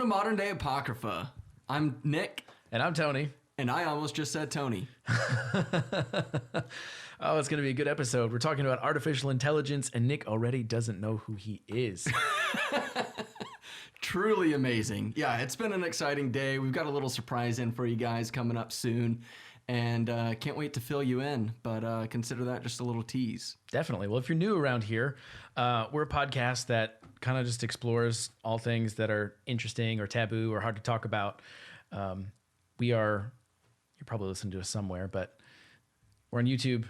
to Modern Day Apocrypha. I'm Nick. And I'm Tony. And I almost just said Tony. Oh, it's going to be a good episode. We're talking about artificial intelligence, and Nick already doesn't know who he is. Truly amazing. Yeah, it's been an exciting day. We've got a little surprise in for you guys coming up soon. And can't wait to fill you in, but consider that just a little tease. Definitely. Well, if you're new around here, we're a podcast that kind of just explores all things that are interesting or taboo or hard to talk about. You're probably listening to us somewhere, but we're on YouTube,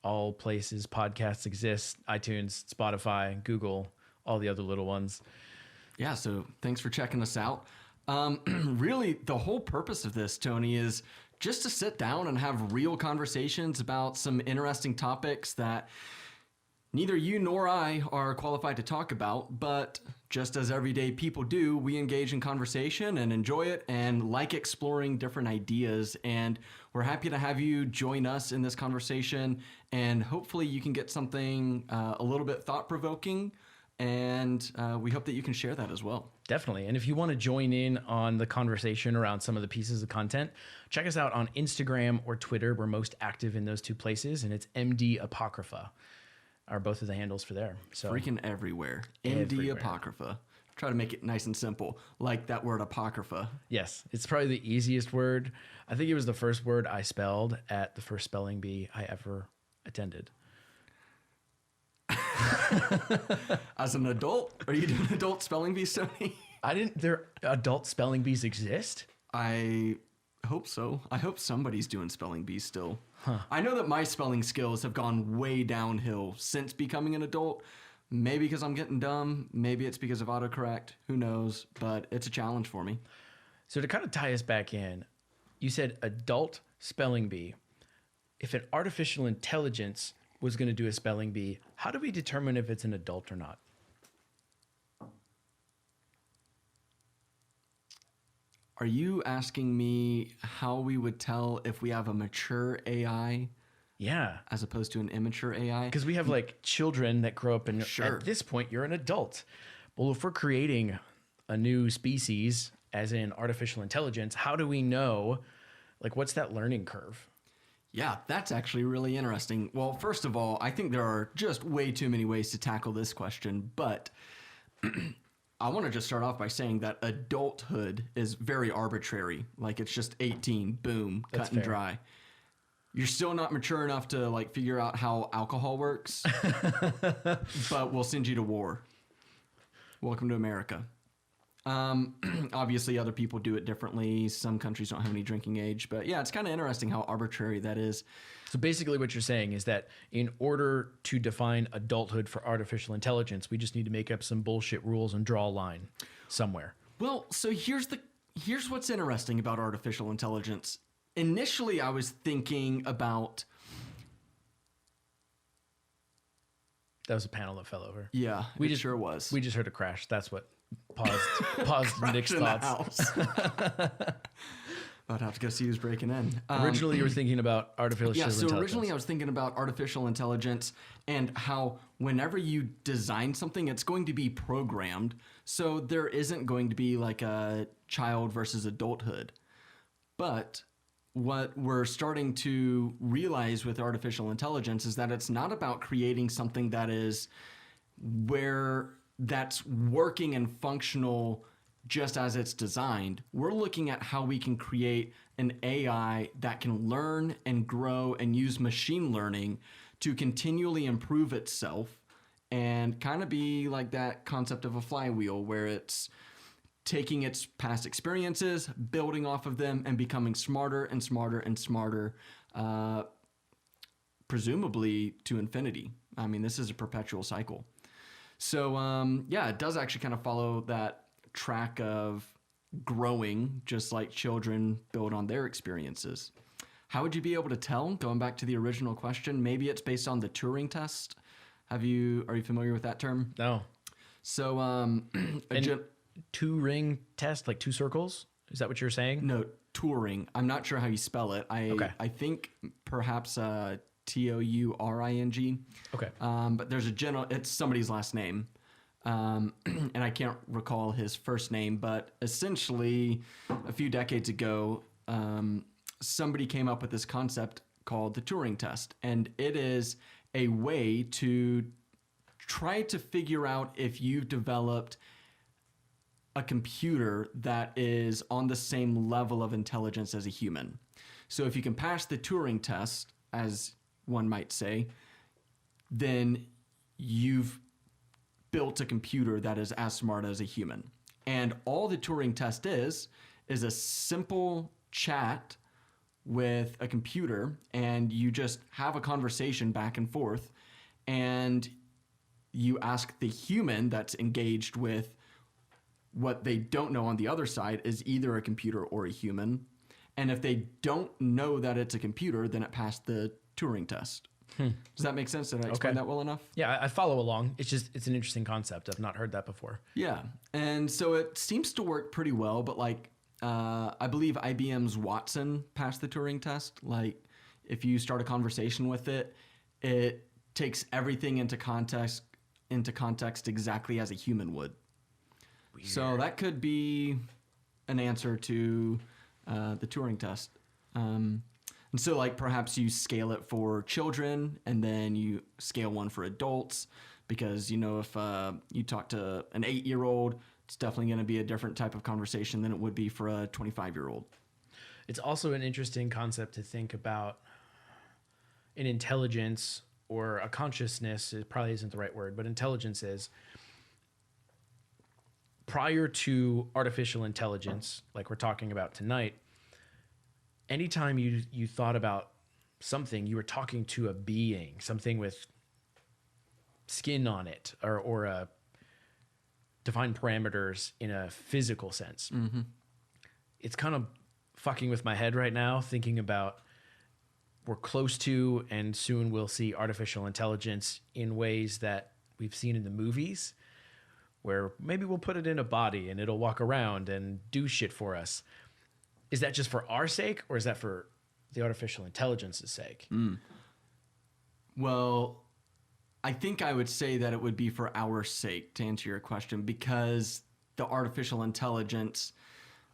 all places podcasts exist, iTunes, Spotify, Google, all the other little ones. Yeah, so thanks for checking us out. Really, the whole purpose of this, Tony, is just to sit down and have real conversations about some interesting topics that neither you nor I are qualified to talk about, but just as everyday people do, we engage in conversation and enjoy it and like exploring different ideas. And we're happy to have you join us in this conversation. And hopefully you can get something a little bit thought-provoking. And we hope that you can share that as well. Definitely. And if you want to join in on the conversation around some of the pieces of content, check us out on Instagram or Twitter. We're most active in those two places, and it's MD Apocrypha are both of the handles for there. So freaking everywhere. MD Apocrypha. Try to make it nice and simple, like that word apocrypha. Yes, it's probably the easiest word. I think it was the first word I spelled at the first spelling bee I ever attended. As an adult? Are you doing adult spelling bees, Tony? There adult spelling bees exist? I hope so. I hope somebody's doing spelling bees still. Huh. I know that my spelling skills have gone way downhill since becoming an adult. Maybe because I'm getting dumb. Maybe it's because of autocorrect. Who knows? But it's a challenge for me. So to kind of tie us back in, you said adult spelling bee. If an artificial intelligence was going to do a spelling bee, how do we determine if it's an adult or not? Are you asking me how we would tell if we have a mature AI? Yeah. As opposed to an immature AI? Because we have like children that grow up and sure. At this point you're an adult. Well, if we're creating a new species, as in artificial intelligence, how do we know, like, what's that learning curve? Yeah, that's actually really interesting. Well, first of all, I think there are just way too many ways to tackle this question, but I want to just start off by saying that adulthood is very arbitrary. Like, it's just 18, boom, cut and dry. You're still not mature enough to like figure out how alcohol works, but we'll send you to war. Welcome to America. Obviously, other people do it differently. Some countries don't have any drinking age, but yeah, it's kind of interesting how arbitrary that is. So basically what you're saying is that in order to define adulthood for artificial intelligence, we just need to make up some bullshit rules and draw a line somewhere. Well, so here's what's interesting about artificial intelligence. Initially, I was thinking about... That was a panel that fell over. Yeah, it sure was. We just heard a crash. That's what paused Nick's thoughts. I'd have to go see who's breaking in. Originally, you were thinking about artificial intelligence. Yeah, so originally I was thinking about artificial intelligence and how whenever you design something, it's going to be programmed. So there isn't going to be like a child versus adulthood. But what we're starting to realize with artificial intelligence is that it's not about creating something that is that's working and functional just as it's designed. We're looking at how we can create an AI that can learn and grow and use machine learning to continually improve itself and kind of be like that concept of a flywheel where it's taking its past experiences, building off of them, and becoming smarter and smarter and smarter, presumably to infinity. I mean, this is a perpetual cycle. So, yeah, it does actually kind of follow that track of growing, just like children build on their experiences. How would you be able to tell? Going back to the original question, maybe it's based on the Turing test. Are you familiar with that term? No. So, Turing test, like two circles? Is that what you're saying? No, Turing. I'm not sure how you spell it. I think perhaps Touring. Okay. But there's it's somebody's last name. and I can't recall his first name, but essentially a few decades ago, somebody came up with this concept called the Turing test. And it is a way to try to figure out if you've developed a computer that is on the same level of intelligence as a human. So if you can pass the Turing test, as one might say, then you've built a computer that is as smart as a human. And all the Turing test is a simple chat with a computer, and you just have a conversation back and forth, and you ask the human that's engaged with what they don't know on the other side is either a computer or a human. And if they don't know that it's a computer, then it passed the Turing test. Does that make sense? Did I explain that well enough? Yeah, I follow along. It's an interesting concept. I've not heard that before. Yeah. And so it seems to work pretty well, but like, I believe IBM's Watson passed the Turing test. Like, if you start a conversation with it, it takes everything into context exactly as a human would. Weird. So that could be an answer to the Turing test. And so like perhaps you scale it for children and then you scale one for adults, because, you know, if you talk to an 8-year-old, it's definitely going to be a different type of conversation than it would be for a 25-year-old. It's also an interesting concept to think about an intelligence or a consciousness. It probably isn't the right word, but intelligence is. Prior to artificial intelligence, like we're talking about tonight, anytime you thought about something, you were talking to a being, something with skin on it, or a defined parameters in a physical sense. Mm-hmm. It's kind of fucking with my head right now, thinking about we're close to and soon we'll see artificial intelligence in ways that we've seen in the movies, where maybe we'll put it in a body and it'll walk around and do shit for us. Is that just for our sake, or is that for the artificial intelligence's sake? Well, I think I would say that it would be for our sake, to answer your question, because the artificial intelligence,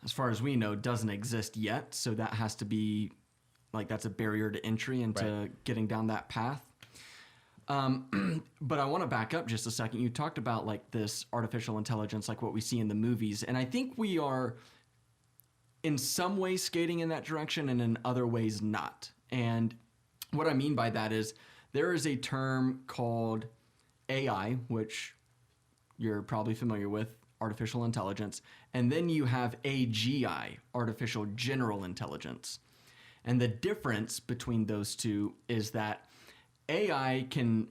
as far as we know, doesn't exist yet. So that has to be, like, that's a barrier to entry into getting down that path. But I want to back up just a second. You talked about like this artificial intelligence, like what we see in the movies. And I think we are in some ways skating in that direction and in other ways not. And what I mean by that is there is a term called AI, which you're probably familiar with, artificial intelligence. And then you have AGI, artificial general intelligence. And the difference between those two is that AI can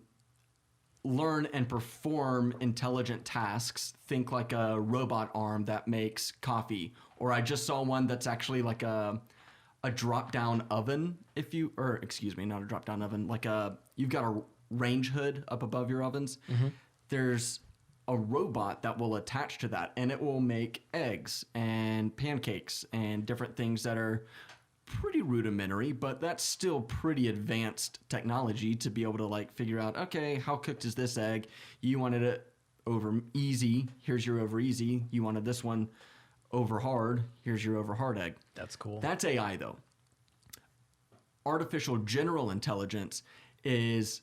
learn and perform intelligent tasks. Think like a robot arm that makes coffee. Or I just saw one that's actually like a drop-down oven, not a drop-down oven, like you've got a range hood up above your ovens. Mm-hmm. There's a robot that will attach to that, and it will make eggs and pancakes and different things that are pretty rudimentary, but that's still pretty advanced technology to be able to like figure out, okay, how cooked is this egg? You wanted it over easy. Here's your over easy. You wanted this one over hard. Here's your over hard egg. That's cool. That's AI though. Artificial general intelligence is,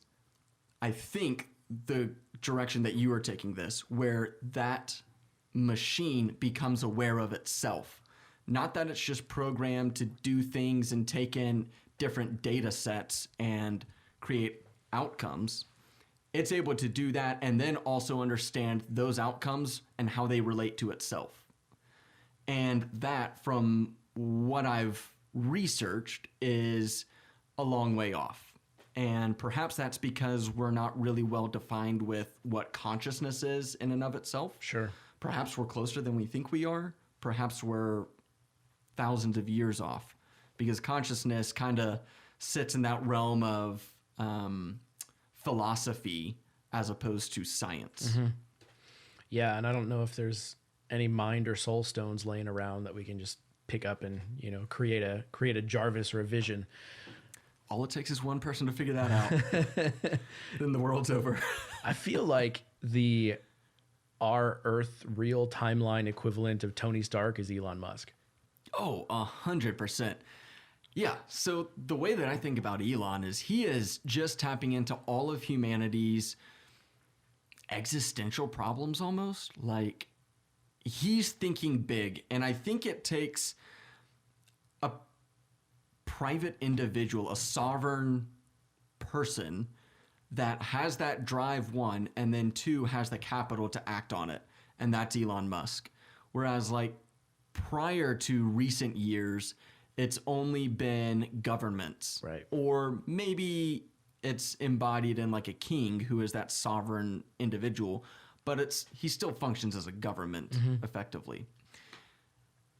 I think, the direction that you are taking this, where that machine becomes aware of itself. Not that it's just programmed to do things and take in different data sets and create outcomes. It's able to do that and then also understand those outcomes and how they relate to itself. And that, from what I've researched, is a long way off. And perhaps that's because we're not really well defined with what consciousness is in and of itself. Sure. Perhaps we're closer than we think we are. Perhaps we're thousands of years off, because consciousness kind of sits in that realm of philosophy as opposed to science. Mm-hmm. Yeah, and I don't know if there's any mind or soul stones laying around that we can just pick up and, you know, create a Jarvis or a Vision. All it takes is one person to figure that out. Then the world's over. I feel like the our Earth real timeline equivalent of Tony Stark is Elon Musk. Oh, 100%. Yeah. So the way that I think about Elon is he is just tapping into all of humanity's existential problems almost. Like he's thinking big. And I think it takes a private individual, a sovereign person that has that drive, one, and then two, has the capital to act on it. And that's Elon Musk. Whereas like prior to recent years, it's only been governments. Right. Or maybe it's embodied in like a king who is that sovereign individual, but he still functions as a government effectively.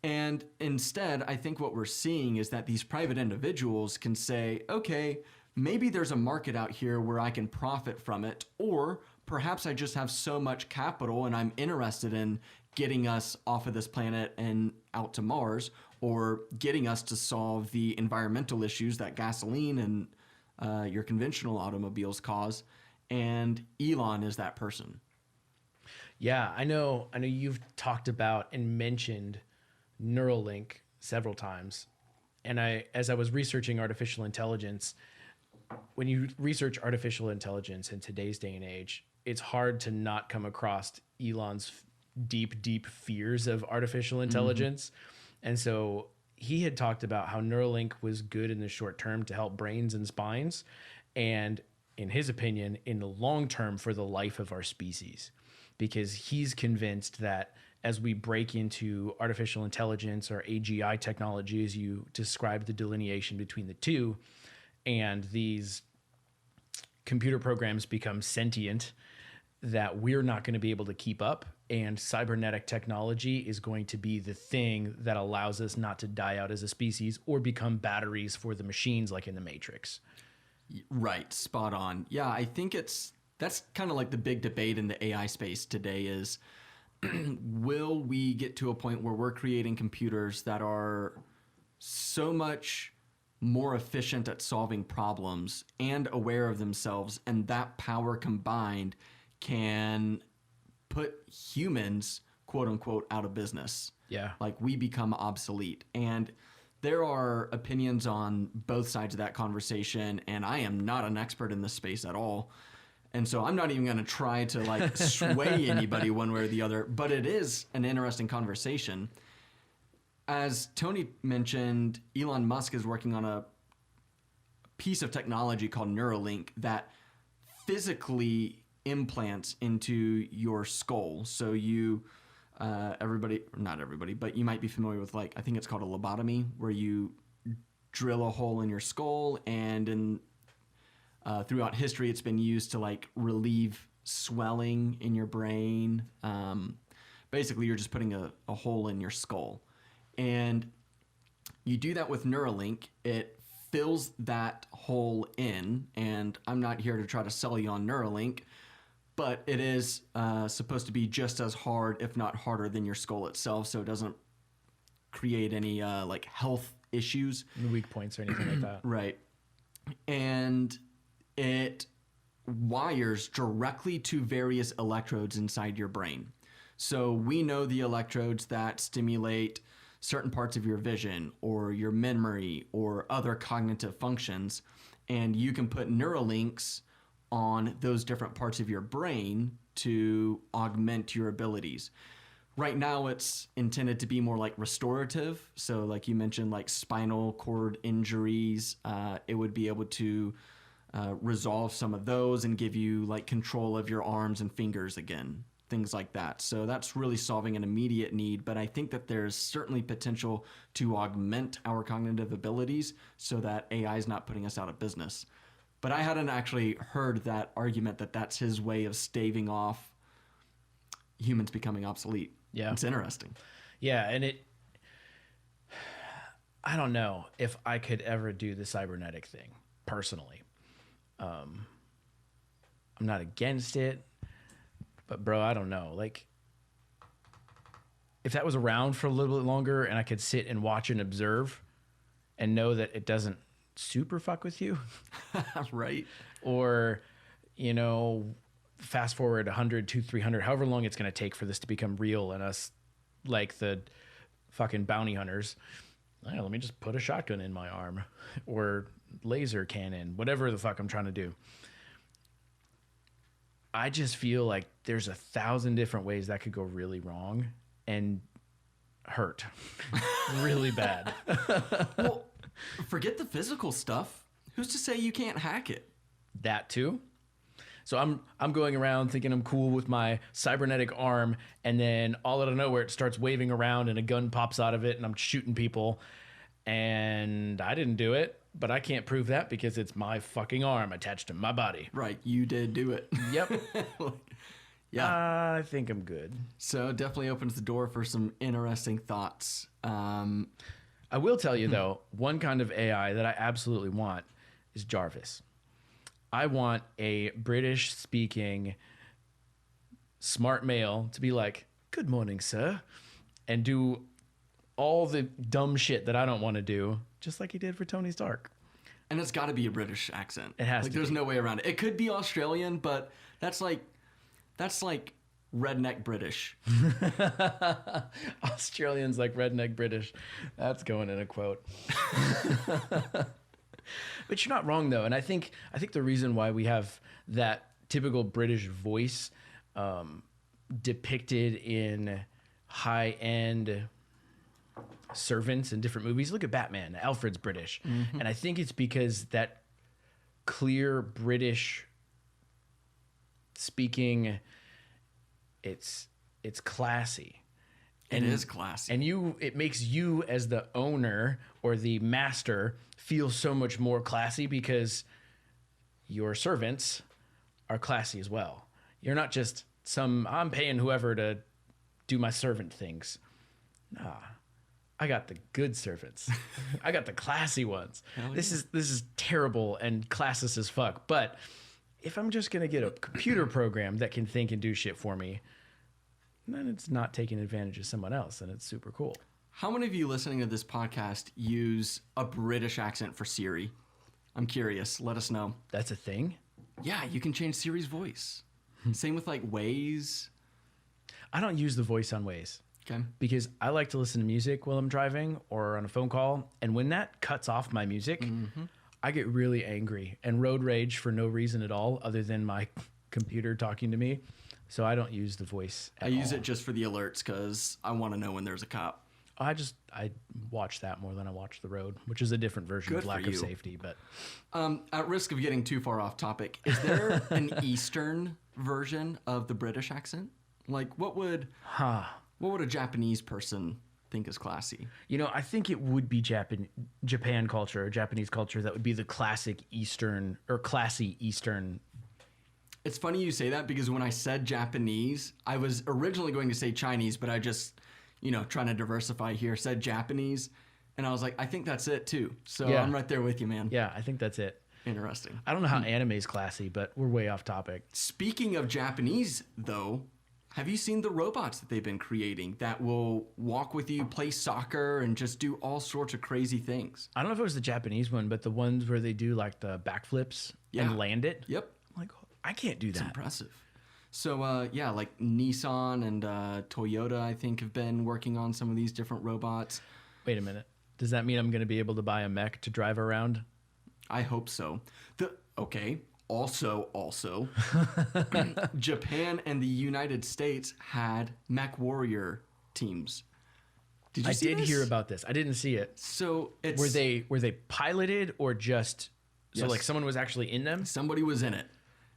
And instead, I think what we're seeing is that these private individuals can say, okay, maybe there's a market out here where I can profit from it, or perhaps I just have so much capital and I'm interested in getting us off of this planet and out to Mars, or getting us to solve the environmental issues that gasoline and your conventional automobiles cause. And Elon is that person. Yeah, I know you've talked about and mentioned Neuralink several times. And as I was researching artificial intelligence, when you research artificial intelligence in today's day and age, it's hard to not come across Elon's deep fears of artificial intelligence. And so he had talked about how Neuralink was good in the short term to help brains and spines, and in his opinion, in the long term for the life of our species, because he's convinced that as we break into artificial intelligence or AGI technology, as you describe the delineation between the two, and these computer programs become sentient, that we're not going to be able to keep up, and cybernetic technology is going to be the thing that allows us not to die out as a species or become batteries for the machines like in the Matrix. Right, spot on. Yeah, I think that's kind of like the big debate in the AI space today is, will we get to a point where we're creating computers that are so much more efficient at solving problems and aware of themselves, and that power combined can put humans, quote unquote, out of business. Yeah. Like we become obsolete. And there are opinions on both sides of that conversation, and I am not an expert in this space at all. And so I'm not even going to try to like sway anybody one way or the other, but it is an interesting conversation. As Tony mentioned, Elon Musk is working on a piece of technology called Neuralink that physically implants into your skull. So you, not everybody, but you might be familiar with like, I think it's called a lobotomy, where you drill a hole in your skull, and throughout history, it's been used to like relieve swelling in your brain. Basically, you're just putting a hole in your skull. And you do that with Neuralink. It fills that hole in, and I'm not here to try to sell you on Neuralink, but it is supposed to be just as hard, if not harder, than your skull itself, so it doesn't create any like health issues. Weak points or anything like that. Right. And it wires directly to various electrodes inside your brain. So we know the electrodes that stimulate certain parts of your vision or your memory or other cognitive functions, and you can put Neuralinks on those different parts of your brain to augment your abilities. Right now, it's intended to be more like restorative. So like you mentioned, like spinal cord injuries, it would be able to resolve some of those and give you like control of your arms and fingers again, things like that. So that's really solving an immediate need, but I think that there's certainly potential to augment our cognitive abilities so that AI is not putting us out of business. But I hadn't actually heard that argument that that's his way of staving off humans becoming obsolete. Yeah. It's interesting. Yeah, and I don't know if I could ever do the cybernetic thing personally. I'm not against it, but bro, I don't know. Like, if that was around for a little bit longer and I could sit and watch and observe and know that it doesn't super fuck with you, right? or, you know, fast forward 100, 200, 300, however long it's going to take for this to become real and us like the fucking bounty hunters. Let me just put a shotgun in my arm or laser cannon, whatever the fuck I'm trying to do. I just feel like there's 1,000 different ways that could go really wrong and hurt really bad. Well, forget the physical stuff. Who's to say you can't hack it? That too. So I'm going around thinking I'm cool with my cybernetic arm, and then all out of nowhere it starts waving around and a gun pops out of it and I'm shooting people. And I didn't do it, but I can't prove that because it's my fucking arm attached to my body. Right, you did do it. Yep. Yeah. I think I'm good. So it definitely opens the door for some interesting thoughts. I will tell you, though, one kind of AI that I absolutely want is Jarvis. I want a British-speaking smart male to be like, "Good morning, sir," and do all the dumb shit that I don't want to do, just like he did for Tony Stark. And it's got to be a British accent. It has to. There's no way around it. It could be Australian, but that's like redneck British. Australians like redneck British. That's going in a quote. But you're not wrong, though. And I think the reason why we have that typical British voice depicted in high-end servants in different movies. Look at Batman. Alfred's British. Mm-hmm. And I think it's because that clear British speaking, it's classy. It is classy. And it makes you as the owner or the master feel so much more classy because your servants are classy as well. You're not just I'm paying whoever to do my servant things. Nah. I got the good servants. I got the classy ones. This is terrible and classist as fuck. But if I'm just going to get a computer program that can think and do shit for me, then it's not taking advantage of someone else, and it's super cool. How many of you listening to this podcast use a British accent for Siri? I'm curious. Let us know. That's a thing? Yeah, you can change Siri's voice. Same with like Waze. I don't use the voice on Waze. Okay. Because I like to listen to music while I'm driving or on a phone call. And when that cuts off my music, I get really angry and road rage for no reason at all other than my computer talking to me. So I don't use the voice at all. I use it just for the alerts because I want to know when there's a cop. I watch that more than I watch the road, which is a different version of lack of safety. But at risk of getting too far off topic, is there an Eastern version of the British accent? Like what would a Japanese person think is classy? You know, I think it would be Japan culture or Japanese culture that would be the classic Eastern or classy Eastern. It's funny you say that because when I said Japanese, I was originally going to say Chinese, but I just, trying to diversify here, said Japanese. And I was like, I think that's it too. So yeah. I'm right there with you, man. Yeah, I think that's it. Interesting. I don't know how anime is classy, but we're way off topic. Speaking of Japanese, though, have you seen the robots that they've been creating that will walk with you, play soccer, and just do all sorts of crazy things? I don't know if it was the Japanese one, but the ones where they do like the backflips and land it. Yep. I'm like, I can't do that. It's impressive. So, like Nissan and Toyota, I think, have been working on some of these different robots. Wait a minute. Does that mean I'm going to be able to buy a mech to drive around? I hope so. Also, Japan and the United States had mech warrior teams. Did you see this? Hear about this. I didn't see it. So were they piloted or just like someone was actually in them? Somebody was in it.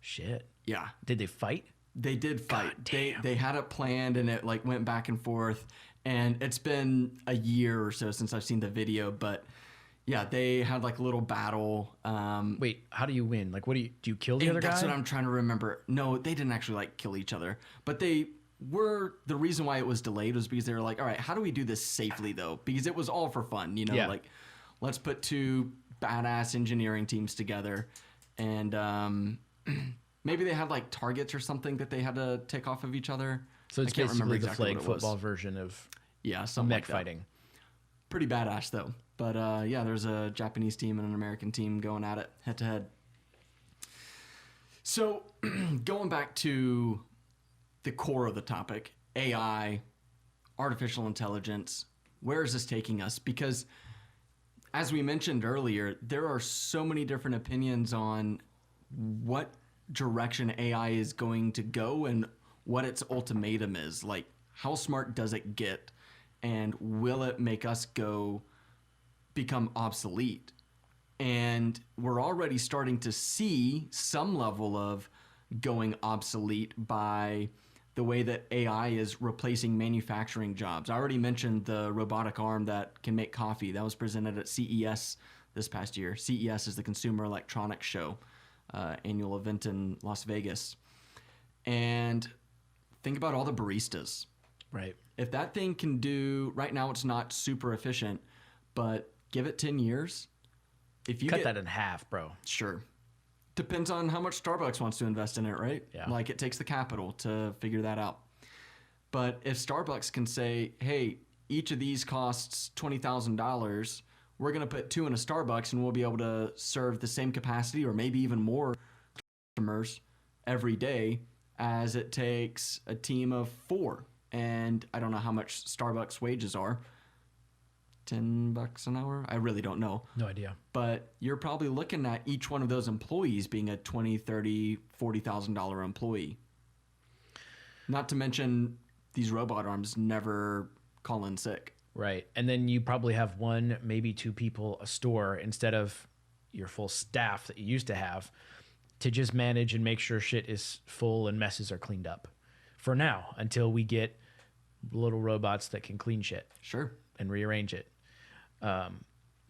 Shit. Yeah. Did they fight? They did fight. God damn. They had it planned and it like went back and forth. And it's been a year or so since I've seen the video, but yeah, they had like a little battle. Wait, how do you win? Like, do you kill the other guy? That's what I'm trying to remember. No, they didn't actually like kill each other, but the reason why it was delayed was because they were like, all right, how do we do this safely though? Because it was all for fun, like let's put two badass engineering teams together and, maybe they had like targets or something that they had to take off of each other. So it's basically the flag football version of some mech fighting. Pretty badass though. But there's a Japanese team and an American team going at it head to head. So going back to the core of the topic, AI, artificial intelligence, where is this taking us? Because as we mentioned earlier, there are so many different opinions on what direction AI is going to go and what its ultimatum is. Like, how smart does it get? And will it make us become obsolete? And we're already starting to see some level of going obsolete by the way that AI is replacing manufacturing jobs. I already mentioned the robotic arm that can make coffee. That was presented at CES this past year. CES is the Consumer Electronics Show, annual event in Las Vegas. And think about all the baristas. Right. If that thing can do, right now it's not super efficient, but give it 10 years. If you Cut that in half, bro. Sure. Depends on how much Starbucks wants to invest in it, right? Yeah. Like, it takes the capital to figure that out. But if Starbucks can say, hey, each of these costs $20,000, we're going to put 2 in a Starbucks and we'll be able to serve the same capacity or maybe even more customers every day as it takes a team of 4. And I don't know how much Starbucks wages are. $10 an hour? I really don't know. No idea. But you're probably looking at each one of those employees being a $20,000, $30,000, $40,000 employee. Not to mention these robot arms never call in sick. Right. And then you probably have 1, maybe 2 people a store instead of your full staff that you used to have to just manage and make sure shit is full and messes are cleaned up. For now, until we get little robots that can clean shit. Sure. And rearrange it.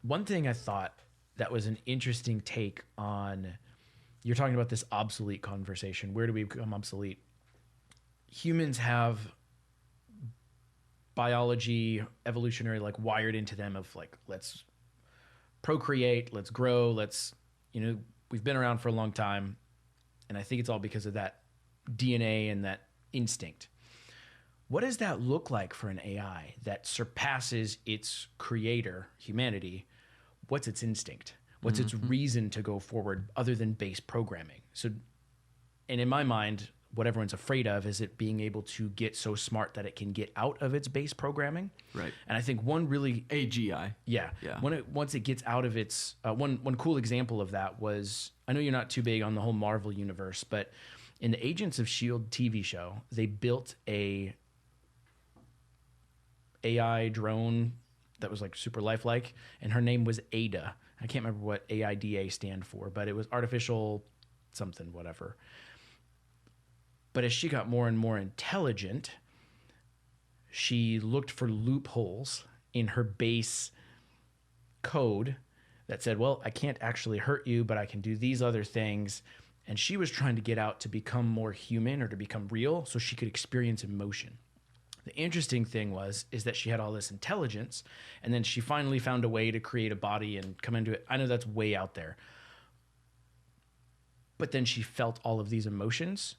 One thing I thought that was an interesting take on, you're talking about this obsolete conversation. Where do we become obsolete? Humans have biology, evolutionary, like wired into them of like, let's procreate, let's grow, we've been around for a long time. And I think it's all because of that DNA and that instinct. What does that look like for an AI that surpasses its creator, humanity? What's its instinct? What's its reason to go forward other than base programming? So, and in my mind, what everyone's afraid of is it being able to get so smart that it can get out of its base programming. Right. And I think one really... AGI. Yeah. Once it gets out of its... one cool example of that was... I know you're not too big on the whole Marvel universe, but in the Agents of S.H.I.E.L.D. TV show, they built a AI drone that was like super lifelike, and her name was Ada. I can't remember what AIDA stand for, but it was artificial something, whatever. But as she got more and more intelligent, she looked for loopholes in her base code that said, well, I can't actually hurt you, but I can do these other things. And she was trying to get out to become more human or to become real so she could experience emotion. The interesting thing is that she had all this intelligence, and then she finally found a way to create a body and come into it. I know that's way out there. But then she felt all of these emotions.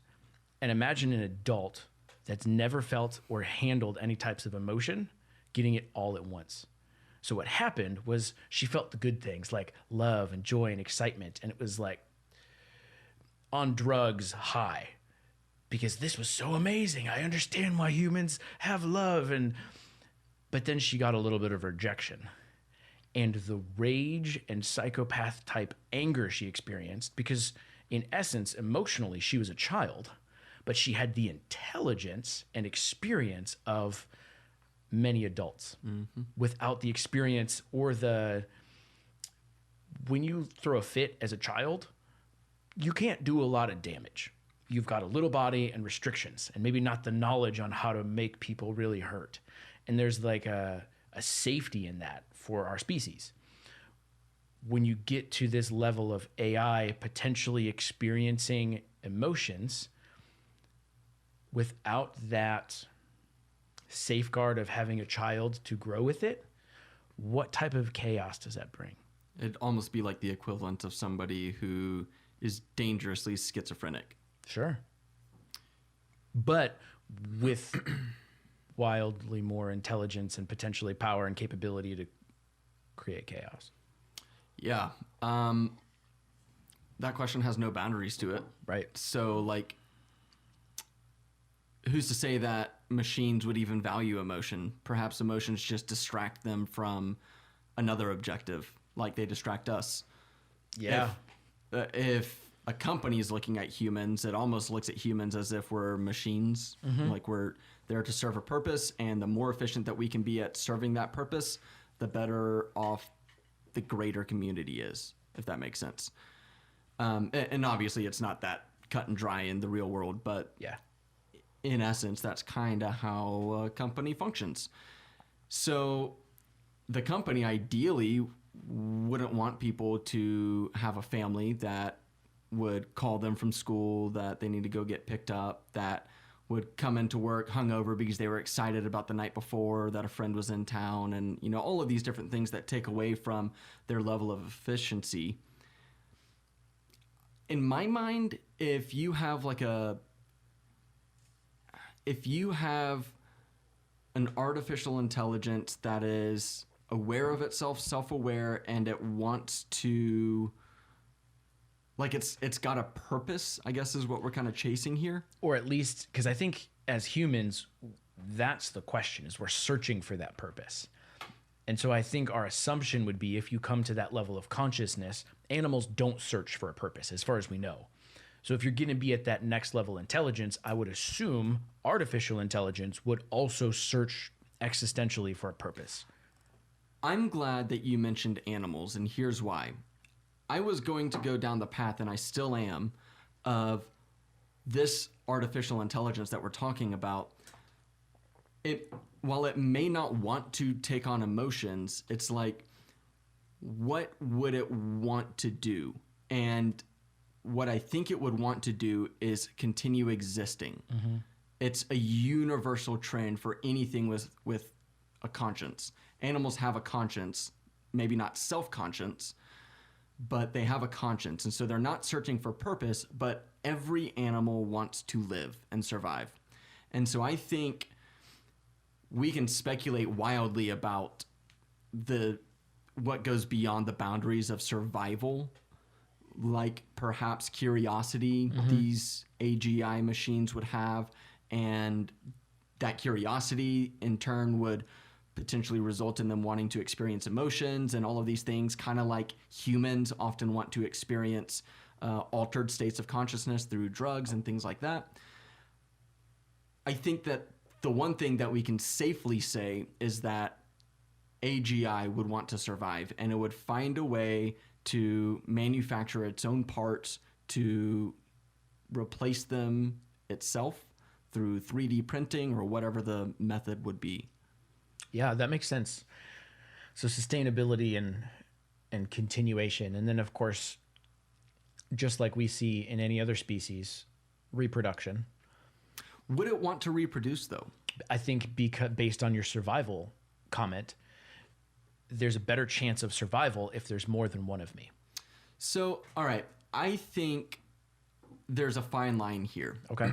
And imagine an adult that's never felt or handled any types of emotion getting it all at once. So what happened was she felt the good things like love and joy and excitement. And it was like on drugs high. Because this was so amazing. I understand why humans have love. But then she got a little bit of rejection. And the rage and psychopath type anger she experienced, because in essence, emotionally, she was a child, but she had the intelligence and experience of many adults without the experience or when you throw a fit as a child, you can't do a lot of damage. You've got a little body and restrictions and maybe not the knowledge on how to make people really hurt. And there's like a safety in that for our species. When you get to this level of AI potentially experiencing emotions without that safeguard of having a child to grow with it, what type of chaos does that bring? It'd almost be like the equivalent of somebody who is dangerously schizophrenic. Sure. But with wildly more intelligence and potentially power and capability to create chaos. Yeah. that question has no boundaries to it. Right. So, like, who's to say that machines would even value emotion? Perhaps emotions just distract them from another objective, like they distract us. Yeah. If a company is looking at humans, it almost looks at humans as if we're machines, like we're there to serve a purpose, and the more efficient that we can be at serving that purpose, the better off the greater community is, if that makes sense. And obviously it's not that cut and dry in the real world, but Yeah. in essence, that's kind of how a company functions. So the company ideally wouldn't want people to have a family that would call them from school that they need to go get picked up, that would come into work hungover because they were excited about the night before that a friend was in town, and you know, all of these different things that take away from their level of efficiency. In my mind, if you have an artificial intelligence that is aware of itself, self-aware, and it wants to, like, it's got a purpose, I guess is what we're kind of chasing here. Or at least, because I think as humans, that's the question, is we're searching for that purpose. And so I think our assumption would be if you come to that level of consciousness, animals don't search for a purpose as far as we know. So if you're going to be at that next level intelligence, I would assume artificial intelligence would also search existentially for a purpose. I'm glad that you mentioned animals, and here's why. I was going to go down the path, and I still am, of this artificial intelligence that we're talking about. While it may not want to take on emotions, it's like, what would it want to do? And what I think it would want to do is continue existing. Mm-hmm. It's a universal trend for anything with a conscience. Animals have a conscience, maybe not self-conscious, but they have a conscience. And so they're not searching for purpose, but every animal wants to live and survive. And so I think we can speculate wildly about what goes beyond the boundaries of survival, like perhaps curiosity these AGI machines would have, and that curiosity in turn would potentially result in them wanting to experience emotions and all of these things, kind of like humans often want to experience altered states of consciousness through drugs and things like that. I think that the one thing that we can safely say is that AGI would want to survive, and it would find a way to manufacture its own parts to replace them itself through 3D printing or whatever the method would be. Yeah, that makes sense. So sustainability and continuation. And then, of course, just like we see in any other species, reproduction. Would it want to reproduce, though? I think based on your survival comment, there's a better chance of survival if there's more than one of me. So, all right, I think there's a fine line here. Okay.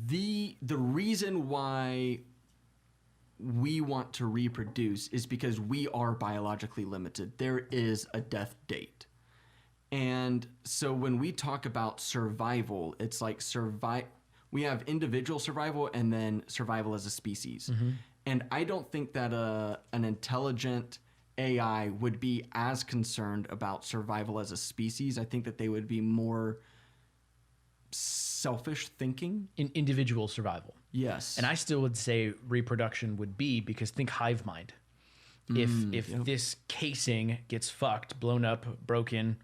The reason why we want to reproduce is because we are biologically limited. There is a death date. And so when we talk about survival, it's like we have individual survival and then survival as a species. Mm-hmm. And I don't think that an intelligent AI would be as concerned about survival as a species. I think that they would be more selfish thinking. In individual survival. Yes. And I still would say reproduction would be, because think hive mind. If yep. this casing gets fucked, blown up, broken,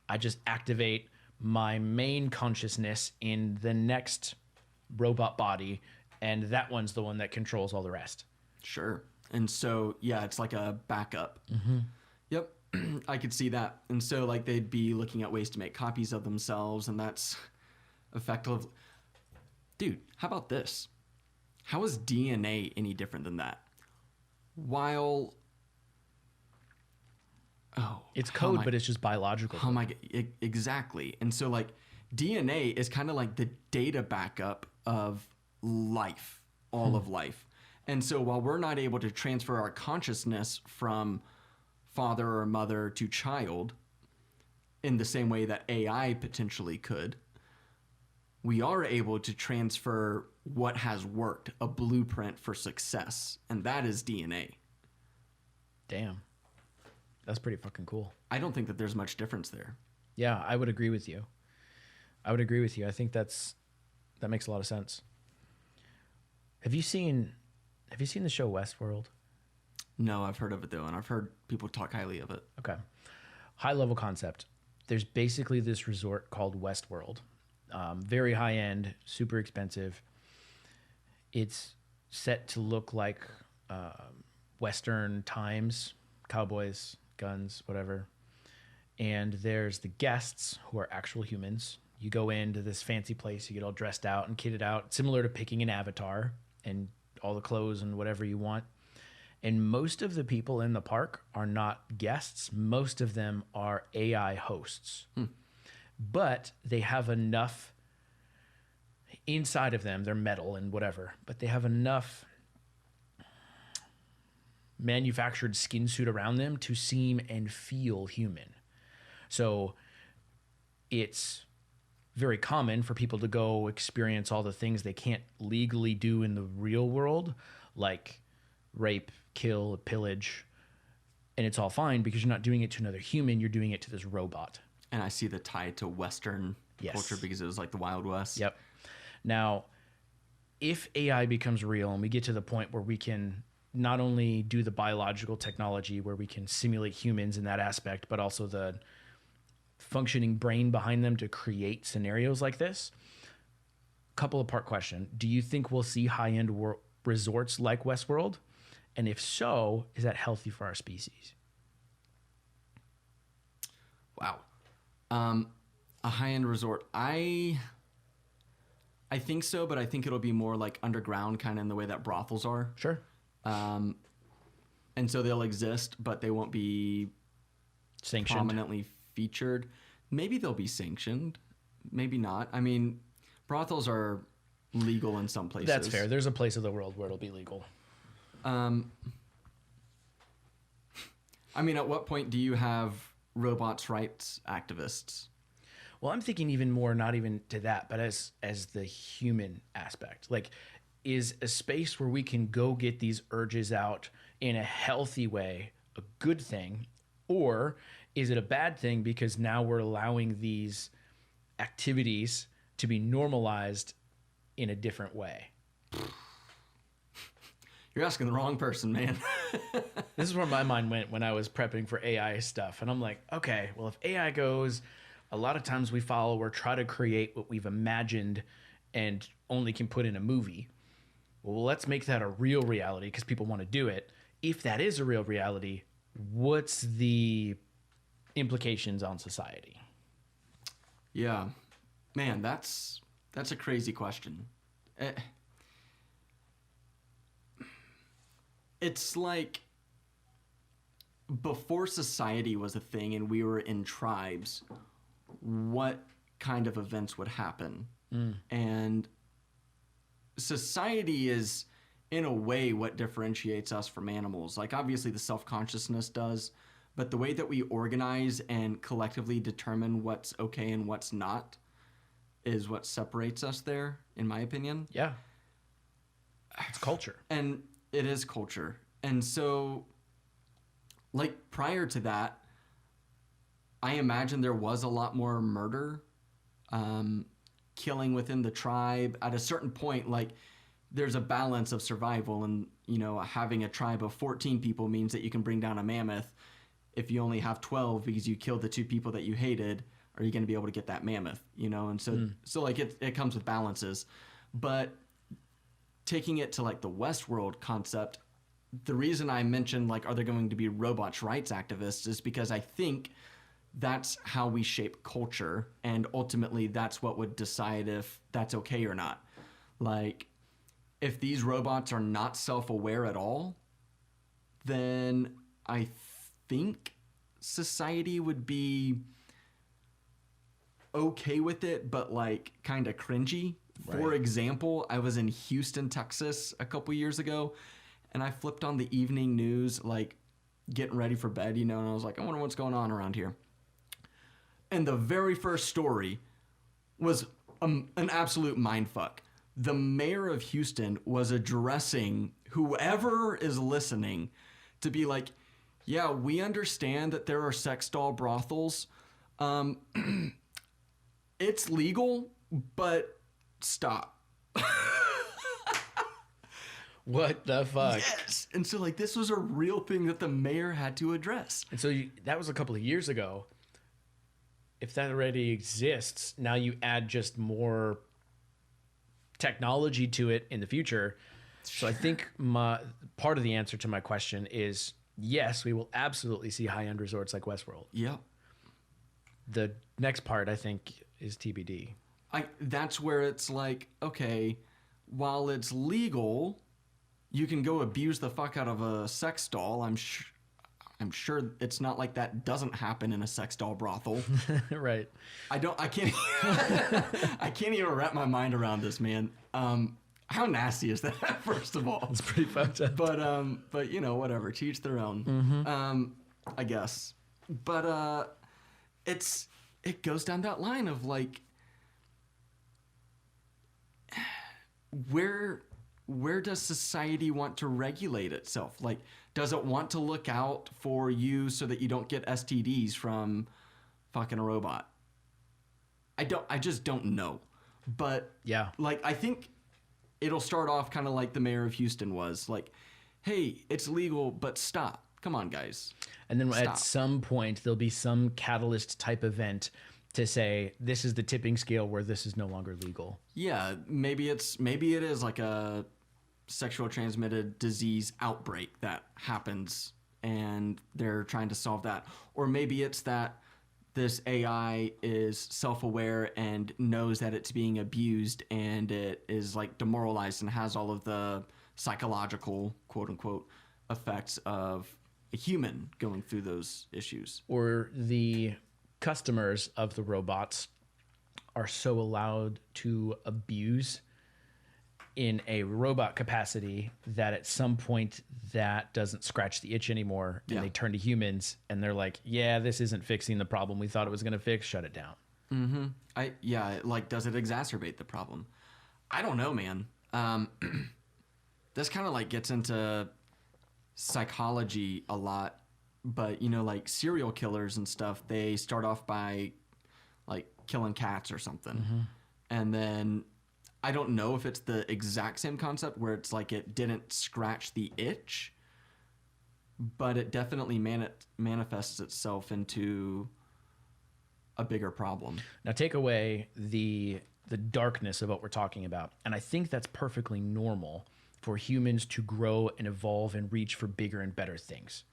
I just activate my main consciousness in the next robot body, and that one's the one that controls all the rest. Sure. And so, yeah, it's like a backup. Mm-hmm. Yep. I could see that. And so, like, they'd be looking at ways to make copies of themselves, and that's effective. Dude, how about this? How is DNA any different than that? While... Oh, it's code, but it's just biological. Oh my, exactly. And so, like, DNA is kind of like the data backup of life, all of life. And so while we're not able to transfer our consciousness from father or mother to child, in the same way that AI potentially could, we are able to transfer what has worked, a blueprint for success, and that is DNA. Damn. That's pretty fucking cool. I don't think that there's much difference there. Yeah, I would agree with you. I think that makes a lot of sense. Have you seen the show Westworld? No, I've heard of it though, and I've heard people talk highly of it. Okay. High level concept. There's basically this resort called Westworld. Very high end, super expensive. It's set to look like Western times, cowboys, guns, whatever. And there's the guests who are actual humans. You go into this fancy place, you get all dressed out and kitted out, similar to picking an avatar and all the clothes and whatever you want. And most of the people in the park are not guests. Most of them are AI hosts. But they have enough inside of them, they're metal and whatever, but they have enough manufactured skin suit around them to seem and feel human. So it's very common for people to go experience all the things they can't legally do in the real world, like rape, kill, pillage. And it's all fine because you're not doing it to another human, you're doing it to this robot. And I see the tie to Western culture because it was like the Wild West. Yep. Now, if AI becomes real and we get to the point where we can not only do the biological technology where we can simulate humans in that aspect, but also the functioning brain behind them to create scenarios like this, couple of part question. Do you think we'll see high-end resorts like Westworld? And if so, is that healthy for our species? Wow. A high-end resort. I think so, but I think it'll be more like underground, kind of in the way that brothels are. Sure. And so they'll exist, but they won't be Sanctioned. Prominently featured. Maybe they'll be sanctioned. Maybe not. I mean, brothels are legal in some places. That's fair. There's a place of the world where it'll be legal. I mean, at what point do you have robots' rights activists? Well, I'm thinking even more, not even to that, but as the human aspect. Like, is a space where we can go get these urges out in a healthy way a good thing? Or is it a bad thing because now we're allowing these activities to be normalized in a different way? You're asking the wrong person, man. This is where my mind went when I was prepping for AI stuff. And I'm like, okay, well, if AI goes, a lot of times we follow or try to create what we've imagined and only can put in a movie. Well, let's make that a real reality because people want to do it. If that is a real reality, what's the implications on society? Yeah, man, that's a crazy question. It's like before society was a thing and we were in tribes, what kind of events would happen? And society is, in a way, what differentiates us from animals. Like, obviously, the self-consciousness does, but the way that we organize and collectively determine what's okay and what's not is what separates us there, in my opinion. Yeah. It's culture. And it is culture. And so, like, prior to that, I imagine there was a lot more murder, killing within the tribe. At a certain point, like, there's a balance of survival, and, you know, having a tribe of 14 people means that you can bring down a mammoth. If you only have 12 because you killed the 2 people that you hated, are you going to be able to get that mammoth, you know? And so like it comes with balances. But taking it to like the Westworld concept, the reason I mentioned like, are there going to be robots' rights activists is because I think that's how we shape culture. And ultimately that's what would decide if that's okay or not. Like, if these robots are not self-aware at all, then I think society would be okay with it, but like kind of cringy. Right. For example, I was in Houston, Texas a couple years ago, and I flipped on the evening news, like getting ready for bed, you know, and I was like, I wonder what's going on around here. And the very first story was an absolute mindfuck. The mayor of Houston was addressing whoever is listening to be like, yeah, we understand that there are sex doll brothels. It's legal, but stop. What the fuck? Yes. And so, like, this was a real thing that the mayor had to address. And so that was a couple of years ago. If that already exists, now you add just more technology to it in the future. So I think part of the answer to my question is yes, we will absolutely see high-end resorts like Westworld. Yep. The next part, I think, is TBD. That's where it's like, okay, while it's legal, you can go abuse the fuck out of a sex doll. I'm sure it's not like that doesn't happen in a sex doll brothel. Right. I can't I can't even wrap my mind around this, man. How nasty is that, first of all? It's pretty fucked up. But you know, whatever, to each their own. I guess. But it goes down that line of like, where does society want to regulate itself? Like, does it want to look out for you so that you don't get STDs from fucking a robot? I just don't know. But yeah, like, I think it'll start off kind of like the mayor of Houston was like, hey, it's legal, but stop. Come on, guys. And then at some point, there'll be some catalyst type event to say this is the tipping scale where this is no longer legal. Yeah, maybe it is like a sexual transmitted disease outbreak that happens and they're trying to solve that. Or maybe it's that this AI is self-aware and knows that it's being abused and it is like demoralized and has all of the psychological, quote unquote, effects of a human going through those issues. Or the customers of the robots are so allowed to abuse in a robot capacity that at some point that doesn't scratch the itch anymore and they turn to humans and they're like, yeah, this isn't fixing the problem we thought it was going to fix, shut it down. Like, does it exacerbate the problem? I don't know, man. This kind of like gets into psychology a lot, but you know, like serial killers and stuff, they start off by like killing cats or something. And then I don't know if it's the exact same concept where it's like it didn't scratch the itch, but it definitely manifests itself into a bigger problem. Now take away the darkness of what we're talking about, and I think that's perfectly normal for humans to grow and evolve and reach for bigger and better things.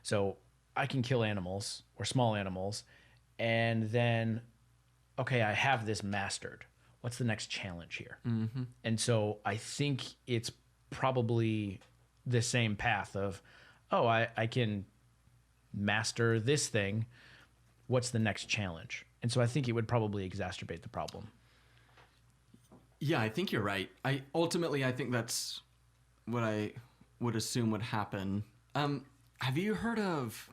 So I can kill animals or small animals, and then, okay, I have this mastered. What's the next challenge here? And so I think it's probably the same path of, oh, I can master this thing. What's the next challenge? And so I think it would probably exacerbate the problem. Yeah, I think you're right. I think that's what I would assume would happen. Have you heard of...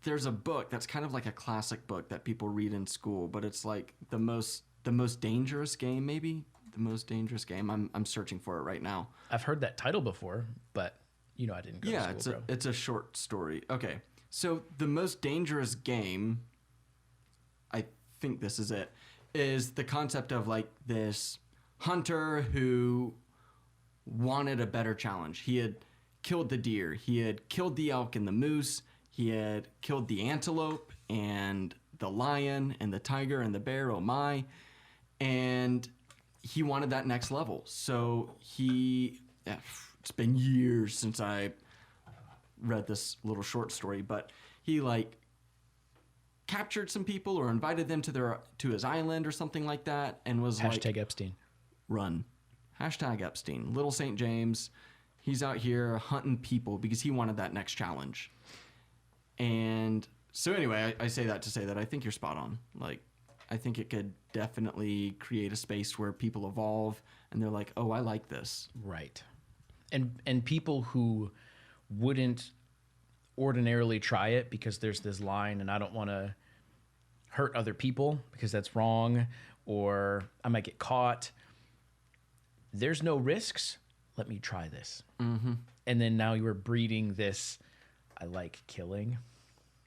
There's a book that's kind of like a classic book that people read in school, but it's like the most dangerous game, maybe the most dangerous game. I'm searching for it right now. I've heard that title before, but you know, I didn't go to school. It's a short story. Okay. So the most dangerous game, I think this is it, is the concept of like this hunter who wanted a better challenge. He had killed the deer. He had killed the elk and the moose. He had killed the antelope and the lion and the tiger and the bear, oh my. And he wanted that next level. So it's been years since I read this little short story, but he like captured some people or invited them to his island or something like that and was Hashtag Epstein. Run. Hashtag Epstein. Little St. James. He's out here hunting people because he wanted that next challenge. And so anyway, I say that to say that I think you're spot on. Like, I think it could definitely create a space where people evolve and they're like, oh, I like this. Right. And people who wouldn't ordinarily try it because there's this line and I don't want to hurt other people because that's wrong, or I might get caught. There's no risks. Let me try this. Mm-hmm. And then now you are breeding this, I like killing.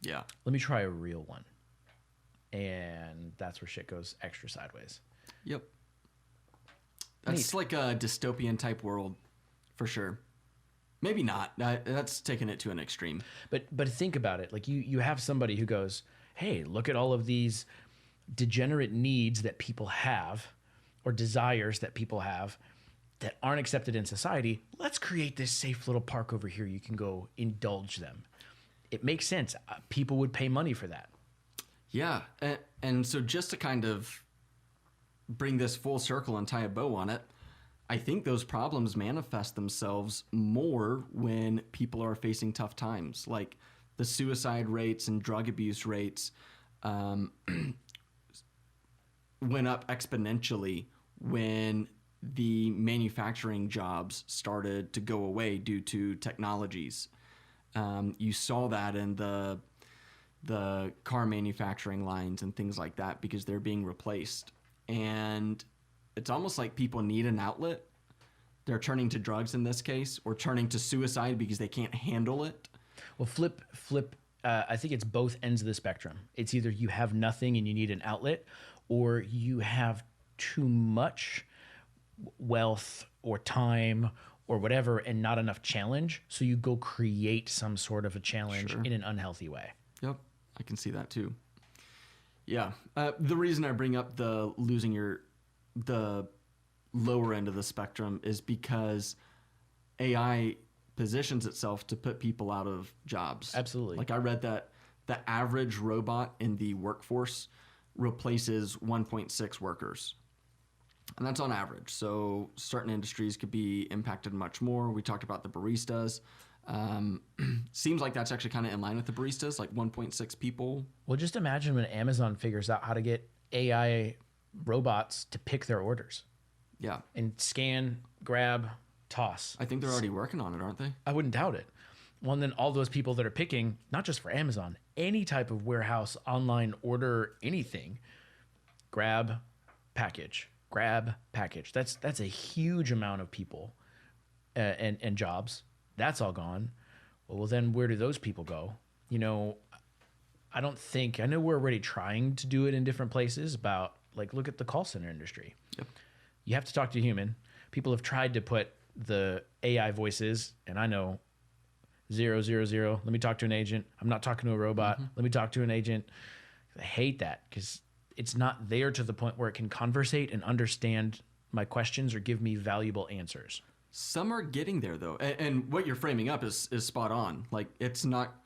Yeah. Let me try a real one. And that's where shit goes extra sideways. Yep. That's like a dystopian type world for sure. Maybe not. That's taking it to an extreme. But think about it. Like you have somebody who goes, hey, look at all of these degenerate needs that people have or desires that people have that aren't accepted in society. Let's create this safe little park over here. You can go indulge them. It makes sense. People would pay money for that. Yeah. And so just to kind of bring this full circle and tie a bow on it, I think those problems manifest themselves more when people are facing tough times, like the suicide rates and drug abuse rates went up exponentially when the manufacturing jobs started to go away due to technologies. You saw that in the car manufacturing lines and things like that because they're being replaced. And it's almost like people need an outlet. They're turning to drugs in this case, or turning to suicide because they can't handle it. Well, flip. I think it's both ends of the spectrum. It's either you have nothing and you need an outlet, or you have too much wealth or time or whatever and not enough challenge. So you go create some sort of a challenge in an unhealthy way. Yep, I can see that too. Yeah. The reason I bring up the lower end of the spectrum is because AI positions itself to put people out of jobs. Absolutely. Like I read that the average robot in the workforce replaces 1.6 workers. And that's on average. So certain industries could be impacted much more. We talked about the baristas. Seems like that's actually kind of in line with the baristas, like 1.6 people. Well, just imagine when Amazon figures out how to get AI robots to pick their orders. Yeah. And scan, grab, toss. I think they're already working on it, aren't they? I wouldn't doubt it. Well, and then all those people that are picking, not just for Amazon, any type of warehouse, online order, anything, grab, package, grab, package. That's a huge amount of people and jobs. That's all gone. Well, then where do those people go? You know, I know we're already trying to do it in different places about, like, look at the call center industry. Yep. You have to talk to a human. People have tried to put the AI voices, and I know 000, let me talk to an agent. I'm not talking to a robot. Mm-hmm. Let me talk to an agent. I hate that because it's not there to the point where it can conversate and understand my questions or give me valuable answers. Some are getting there though. And what you're framing up is spot on. Like it's not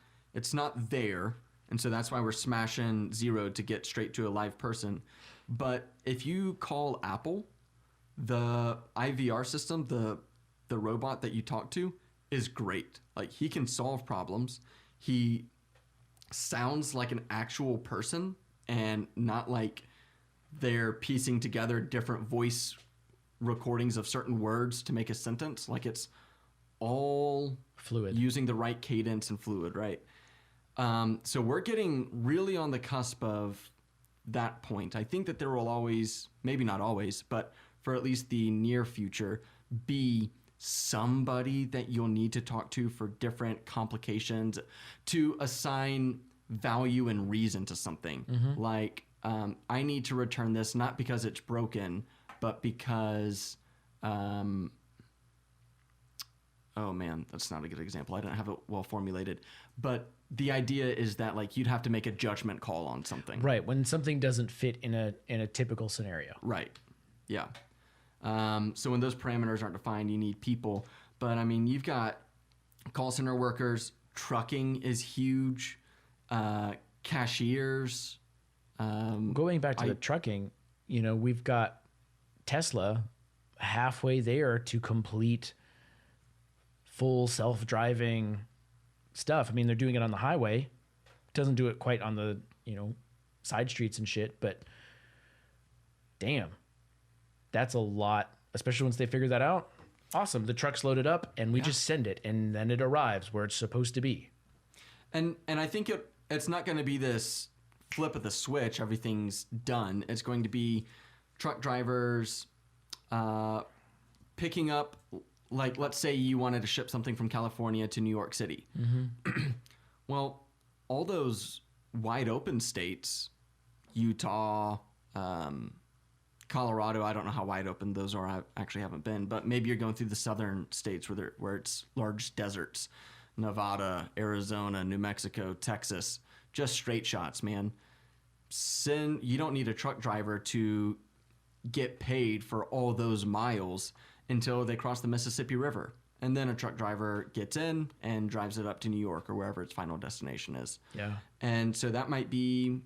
there. And so that's why we're smashing 0 to get straight to a live person. But if you call Apple, the IVR system, the robot that you talk to is great. Like he can solve problems. He sounds like an actual person and not like they're piecing together different voice recordings of certain words to make a sentence. Like it's all fluid, using the right cadence and fluid, right? So we're getting really on the cusp of that point. I think that there will always, maybe not always, but for at least the near future, be somebody that you'll need to talk to for different complications to assign value and reason to something. Mm-hmm. Like, I need to return this not because it's broken, but because, oh man, that's not a good example. I don't have it well formulated, but the idea is that like you'd have to make a judgment call on something. Right. When something doesn't fit in a typical scenario. Right. Yeah. So when those parameters aren't defined, you need people. But I mean, you've got call center workers, trucking is huge, cashiers. Going back to the trucking, you know, we've got Tesla halfway there to complete full self-driving stuff. I mean, they're doing it on the highway. Doesn't do it quite on the, you know, side streets and shit, but damn, that's a lot, especially once they figure that out. Awesome. The truck's loaded up and we just send it and then it arrives where it's supposed to be. And I think it's not going to be this flip of the switch, everything's done. It's going to be truck drivers picking up, like, let's say you wanted to ship something from California to New York City. Well, all those wide open states, Utah, Colorado, I don't know how wide open those are. I actually haven't been, but maybe you're going through the southern states where it's large deserts. Nevada, Arizona, New Mexico, Texas, just straight shots, man. You don't need a truck driver to get paid for all those miles until they cross the Mississippi River. And then a truck driver gets in and drives it up to New York or wherever its final destination is. Yeah. And so that might be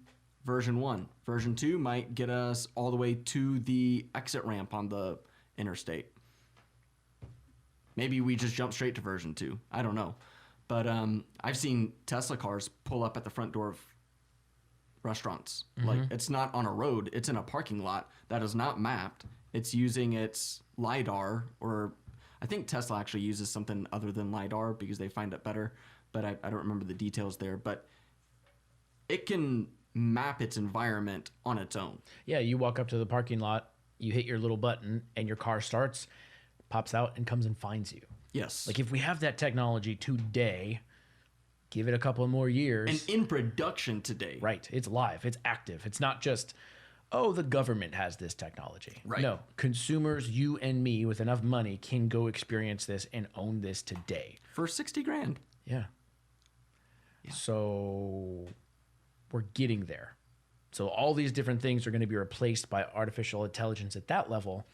version 1. Version 2 might get us all the way to the exit ramp on the interstate. Maybe we just jump straight to version 2. I don't know. But I've seen Tesla cars pull up at the front door of restaurants. Like, it's not on a road. It's in a parking lot that is not mapped. It's using its LiDAR, or I think Tesla actually uses something other than LiDAR because they find it better. But I don't remember the details there. But it can map its environment on its own. Yeah, you walk up to the parking lot, you hit your little button, and your car starts, pops out, and comes and finds you. Yes. Like, if we have that technology today, give it a couple of more years. And in production today. Right. It's live. It's active. It's not just, oh, the government has this technology. Right. No, consumers, you and me, with enough money can go experience this and own this today. For $60,000. Yeah. So we're getting there. So all these different things are going to be replaced by artificial intelligence at that level.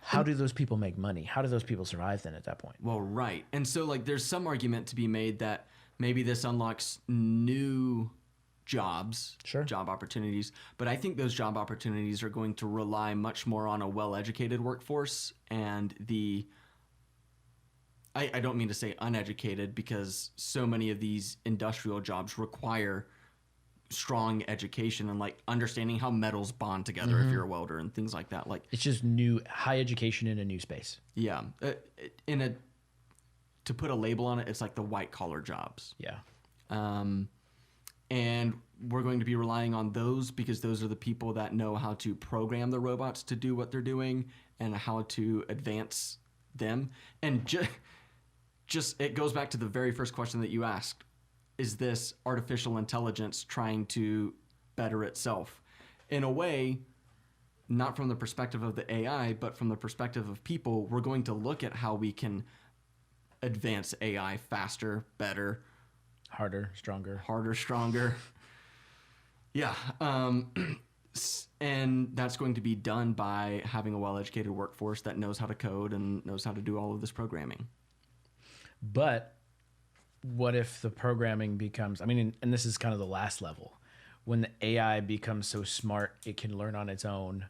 How do those people make money? How do those people survive then at that point? Well, right. And so, like, there's some argument to be made that maybe this unlocks new jobs, Sure. job opportunities. But I think those job opportunities are going to rely much more on a well-educated workforce and I don't mean to say uneducated, because so many of these industrial jobs require strong education and, like, understanding how metals bond together if you're a welder and things like that. Like, It's just new, high education in a new space. yeah, to put a label on it, it's like the white collar jobs. Yeah. And we're going to be relying on those because those are the people that know how to program the robots to do what they're doing and how to advance them. And just it goes back to the very first question that you asked. Is this artificial intelligence trying to better itself? In a way, not from the perspective of the AI, but from the perspective of people, we're going to look at how we can advance AI faster, better, Harder, stronger. stronger. Yeah. And that's going to be done by having a well-educated workforce that knows how to code and knows how to do all of this programming. But what if the programming becomes, and this is kind of the last level, when the AI becomes so smart, it can learn on its own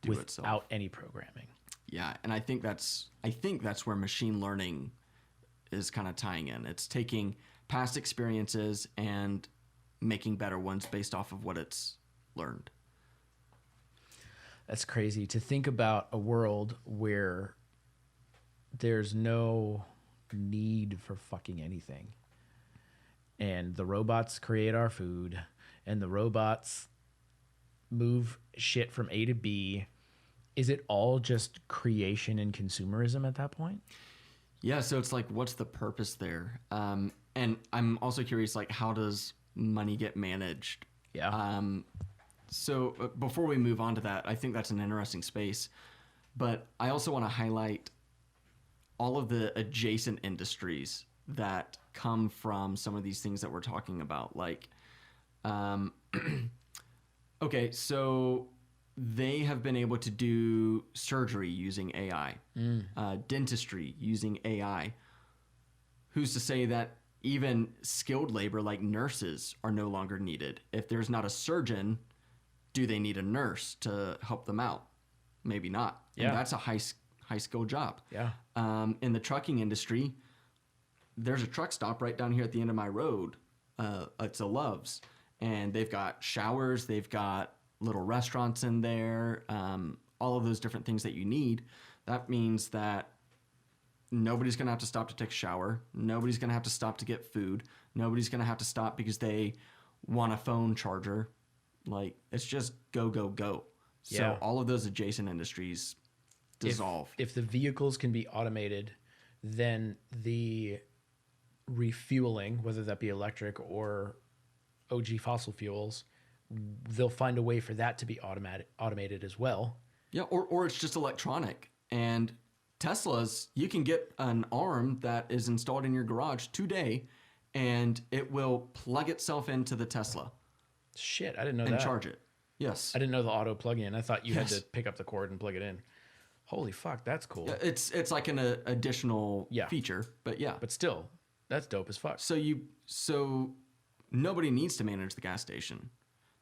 without itself. any programming. Yeah. And I think that's where machine learning is kind of tying in. It's taking past experiences and making better ones based off of what it's learned. That's crazy to think about, a world where there's no need for fucking anything. And the robots create our food, and the robots move shit from A to B. Is it all just creation and consumerism at that point? Yeah, so it's like, what's the purpose there? And I'm also curious, like, how does money get managed? Yeah. So before we move on to that, I think that's an interesting space. But I also want to highlight all of the adjacent industries that come from some of these things that we're talking about. Like, okay, so they have been able to do surgery using AI, dentistry using AI. Who's to say that even skilled labor like nurses are no longer needed? If there's not a surgeon, do they need a nurse to help them out? Maybe not. Yeah. And that's a high skill job. Yeah. In the trucking industry, there's a truck stop right down here at the end of my road. It's a Love's, and they've got showers, they've got little restaurants in there, all of those different things that you need. That means that nobody's going to have to stop to take a shower. Nobody's going to have to stop to get food. Nobody's going to have to stop because they want a phone charger. Like, it's just go, go, go. So Yeah. all of those adjacent industries dissolve. If the vehicles can be automated, then the refueling, whether that be electric or OG fossil fuels, they'll find a way for that to be automated as well. Yeah, or it's just electronic. And Teslas, you can get an arm that is installed in your garage today, and it will plug itself into the Tesla Shit, I didn't know and that. charge it. Yes. I didn't know the auto plug-in. I thought you had Yes. to pick up the cord and plug it in. Holy fuck, that's cool. Yeah, it's like an additional feature, but yeah. But still, that's dope as fuck. So nobody needs to manage the gas station.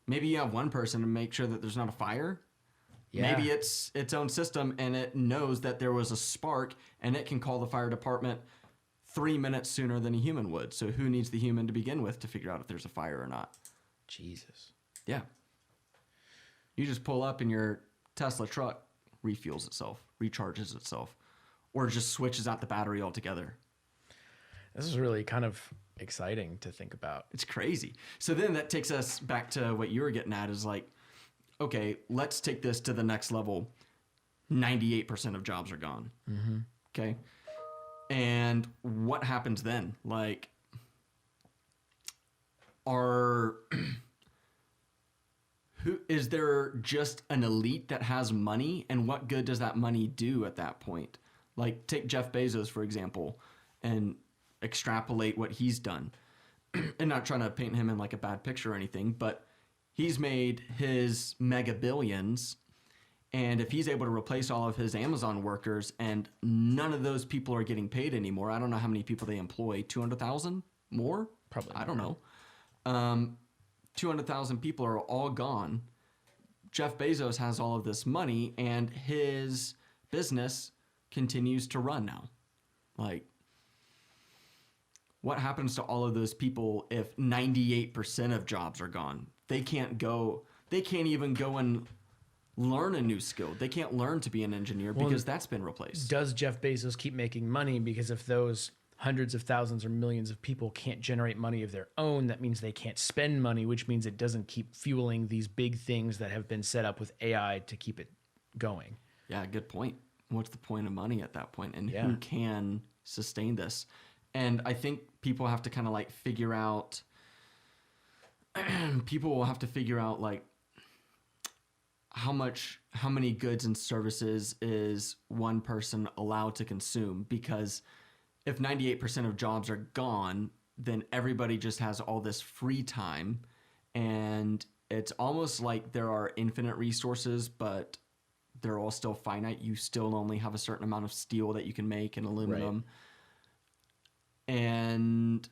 Maybe you have one person to make sure that there's not a fire. Yeah. Maybe it's its own system and it knows that there was a spark and it can call the fire department 3 minutes sooner than a human would. So who needs the human to begin with to figure out if there's a fire or not? Jesus. Yeah. You just pull up and your Tesla truck refuels itself, recharges itself, or just switches out the battery altogether. This is really kind of exciting to think about. It's crazy. So then that takes us back to what you were getting at is like, okay, let's take this to the next level. 98% of jobs are gone. Mm-hmm. Okay. And what happens then? Like, is there just an elite that has money? And what good does that money do at that point? Like, take Jeff Bezos, for example, and extrapolate what he's done. And not trying to paint him in like a bad picture or anything, but he's made his mega billions. And if he's able to replace all of his Amazon workers and none of those people are getting paid anymore, I don't know how many people they employ, 200,000 more? Probably I don't know. 200,000 people are all gone. Jeff Bezos has all of this money and his business continues to run now. Like, what happens to all of those people if 98% of jobs are gone? They can't even go and learn a new skill. They can't learn to be an engineer because that's been replaced. Does Jeff Bezos keep making money? Because if those hundreds of thousands or millions of people can't generate money of their own, that means they can't spend money, which means it doesn't keep fueling these big things that have been set up with AI to keep it going. Yeah, good point. What's the point of money at that point? And who can sustain this? And I think people have to kind of like figure out, people will have to figure out like how many goods and services is one person allowed to consume? Because if 98% of jobs are gone, then everybody just has all this free time. And it's almost like there are infinite resources, but they're all still finite. You still only have a certain amount of steel that you can make and aluminum. Right. And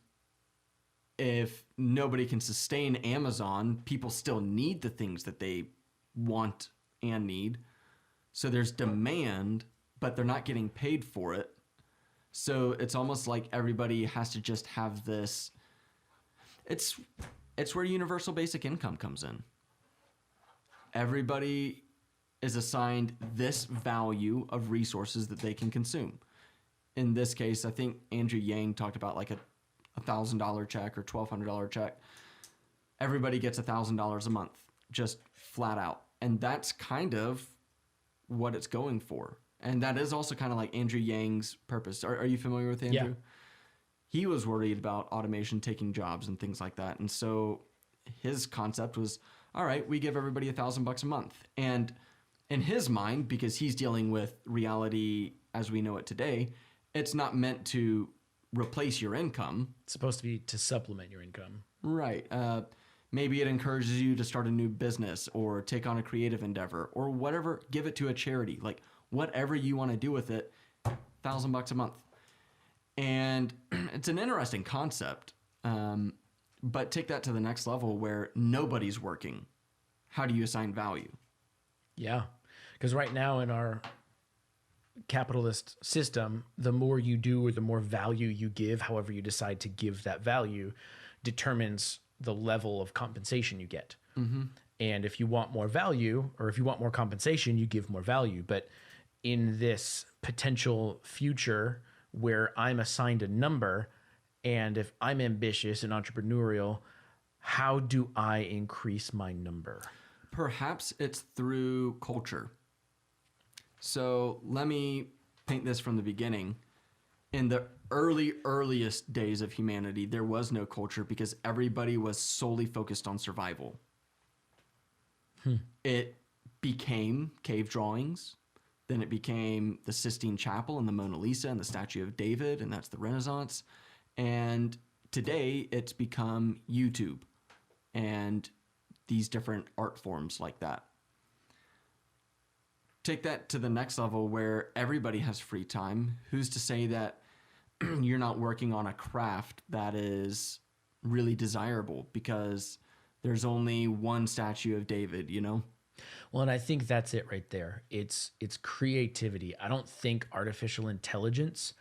if nobody can sustain Amazon, people still need the things that they want and need. So there's demand, but they're not getting paid for it. So it's almost like everybody has to just have this. It's where universal basic income comes in. Everybody is assigned this value of resources that they can consume. In this case, I think Andrew Yang talked about like a $1,000 check or $1,200 check. Everybody gets $1,000 a month, just flat out. And that's kind of what it's going for. And that is also kind of like Andrew Yang's purpose. Are you familiar with Andrew? Yeah. He was worried about automation taking jobs and things like that. And so his concept was, all right, we give everybody $1,000 a month. And in his mind, because he's dealing with reality as we know it today, it's not meant to replace your income. It's supposed to be to supplement your income. Right. Maybe it encourages you to start a new business or take on a creative endeavor or whatever. Give it to a charity. Like whatever you want to do with it, $1,000 a month. And it's an interesting concept. But take that to the next level where nobody's working. How do you assign value? Yeah. Because right now in our capitalist system, the more you do or the more value you give, however you decide to give that value, determines the level of compensation you get. Mm-hmm. And if you want more value or if you want more compensation, you give more value. But in this potential future where I'm assigned a number, and if I'm ambitious and entrepreneurial, how do I increase my number? Perhaps it's through culture. So let me paint this from the beginning. In the earliest days of humanity, there was no culture because everybody was solely focused on survival. It became cave drawings. Then it became the Sistine Chapel and the Mona Lisa and the Statue of David, and that's the Renaissance. And today it's become YouTube and these different art forms like that. Take that to the next level where everybody has free time. Who's to say that you're not working on a craft that is really desirable because there's only one statue of David, you know? Well, and I think that's it right there. It's creativity. I don't think artificial intelligence,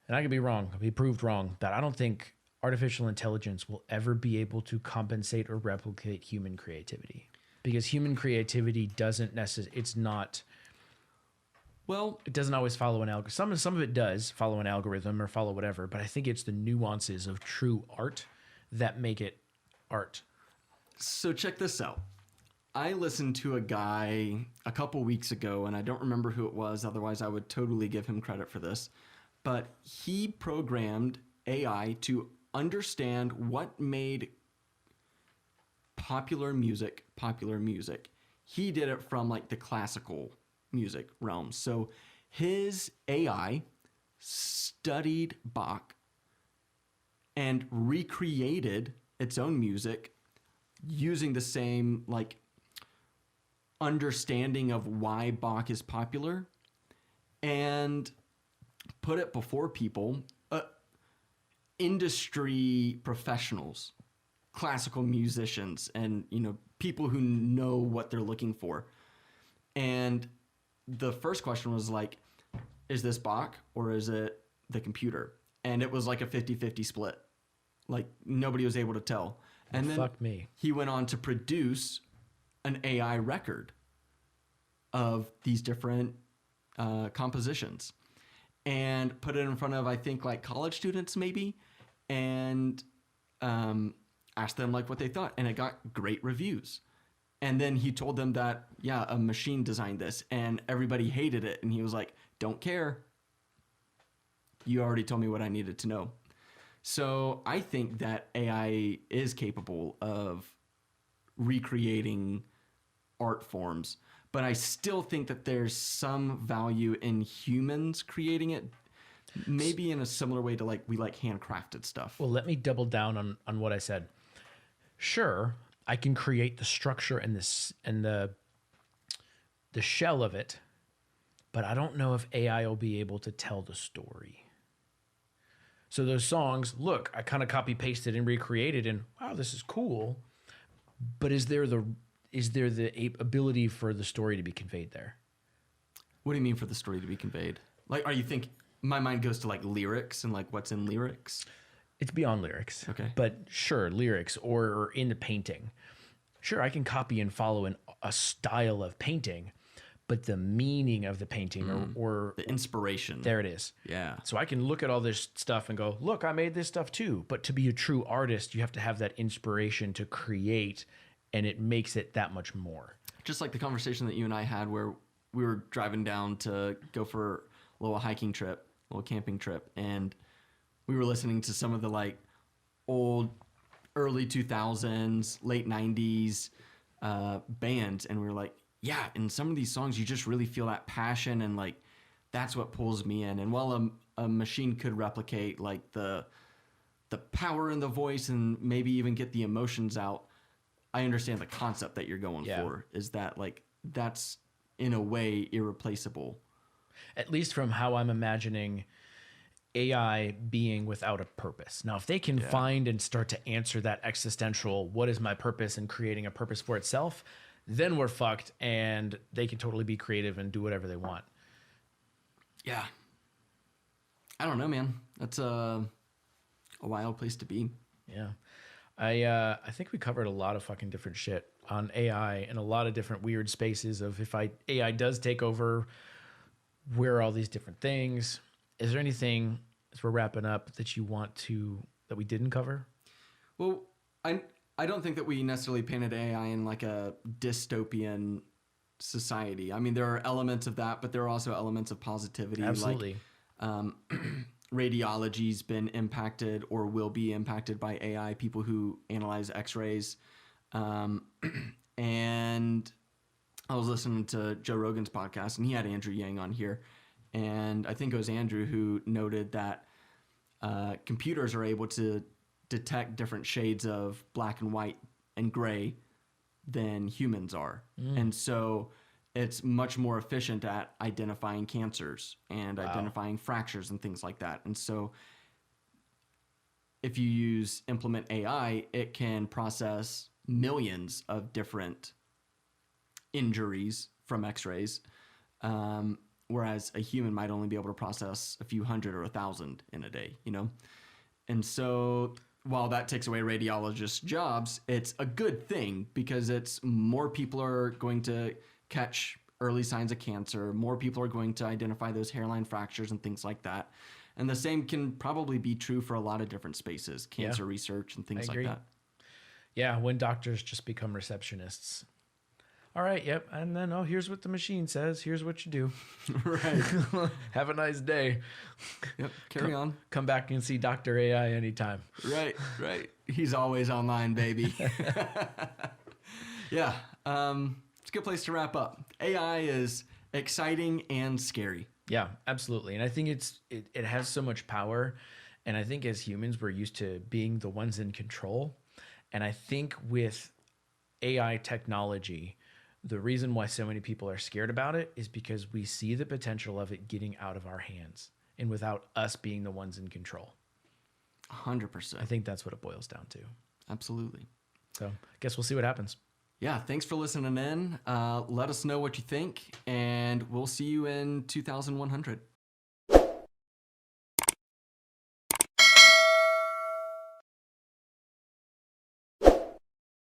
and I could be wrong, I'll be proved wrong, that I don't think artificial intelligence will ever be able to compensate or replicate human creativity. Because human creativity doesn't necessarily, it's not, Well, it doesn't always follow an algorithm. Some of it does follow an algorithm or follow whatever, but I think it's the nuances of true art that make it art. so check this out. I listened to a guy a couple weeks ago, and I don't remember who it was. Otherwise, I would totally give him credit for this. But he programmed AI to understand what made popular music. He did it from like the classical music realm. So his AI studied Bach and recreated its own music using the same like understanding of why Bach is popular and put it before people, industry professionals, classical musicians, and people who know what they're looking for. And the first question was like, is this Bach or is it the computer? And it was like a 50-50 split. Like nobody was able to tell. And then Fuck me. he went on to produce an AI record of these different compositions and put it in front of, I think, like college students maybe, and asked them like what they thought, and it got great reviews. And then he told them that, yeah, a machine designed this, and everybody hated it. And he was like, don't care. You already told me what I needed to know. So I think that AI is capable of recreating art forms, but I still think that there's some value in humans creating it, maybe in a similar way to like we like handcrafted stuff. Well, let me double down on what I said. Sure, I can create the structure and the shell of it, but I don't know if AI will be able to tell the story. So those songs, look, I kind of copy pasted and recreated, and wow, this is cool. But is there the ability for the story to be conveyed there? What do you mean for the story to be conveyed? Like, are you think my mind goes to like lyrics and like what's in lyrics? It's beyond lyrics. Okay. But sure, lyrics or in the painting. Sure, I can copy and follow a style of painting, but the meaning of the painting or The inspiration. there it is. Yeah. So I can look at all this stuff and go, look, I made this stuff too. But to be a true artist, you have to have that inspiration to create, and it makes it that much more. Just like the conversation that you and I had where we were driving down to go for a little hiking trip, a little camping trip, and we were listening to some of the like old early 2000s, late 90s bands, and we were like, yeah, in some of these songs you just really feel that passion, and like that's what pulls me in. And while a machine could replicate like the power in the voice and maybe even get the emotions out, I understand the concept that you're going for is that like that's in a way irreplaceable. At least from how I'm imagining AI being without a purpose. Now, if they can find and start to answer that existential, what is my purpose, and creating a purpose for itself, then we're fucked, and they can totally be creative and do whatever they want. Yeah. I don't know, man. That's a wild place to be. Yeah. I think we covered a lot of fucking different shit on AI and a lot of different weird spaces of if AI does take over, where are all these different things? Is there anything, as we're wrapping up, that you want to, that we didn't cover? Well, I don't think that we necessarily painted AI in like a dystopian society. I mean, there are elements of that, but there are also elements of positivity. Absolutely. Like, radiology's been impacted or will be impacted by AI, people who analyze x-rays. And I was listening to Joe Rogan's podcast, and he had Andrew Yang on here. And I think it was Andrew who noted that computers are able to detect different shades of black and white and gray than humans are. And so it's much more efficient at identifying cancers and identifying fractures and things like that. And so if you implement AI, it can process millions of different injuries from x-rays, whereas a human might only be able to process a few hundred or 1,000 in a day, you know? And so while that takes away radiologists' jobs, it's a good thing because it's more people are going to catch early signs of cancer, more people are going to identify those hairline fractures and things like that. And the same can probably be true for a lot of different spaces, cancer research and things like that. Yeah, when doctors just become receptionists. All right, yep. And then, oh, here's what the machine says. Here's what you do. Right. Have a nice day. Yep. Carry on. Come back and see Dr. AI anytime. Right. He's always online, baby. Yeah. It's a good place to wrap up. AI is exciting and scary. Yeah, absolutely. And I think it has so much power. And I think as humans, we're used to being the ones in control. And I think with AI technology, the reason why so many people are scared about it is because we see the potential of it getting out of our hands and without us being the ones in control. 100%. I think that's what it boils down to. Absolutely. So I guess we'll see what happens. Yeah, thanks for listening in. Let us know what you think, and we'll see you in 2100.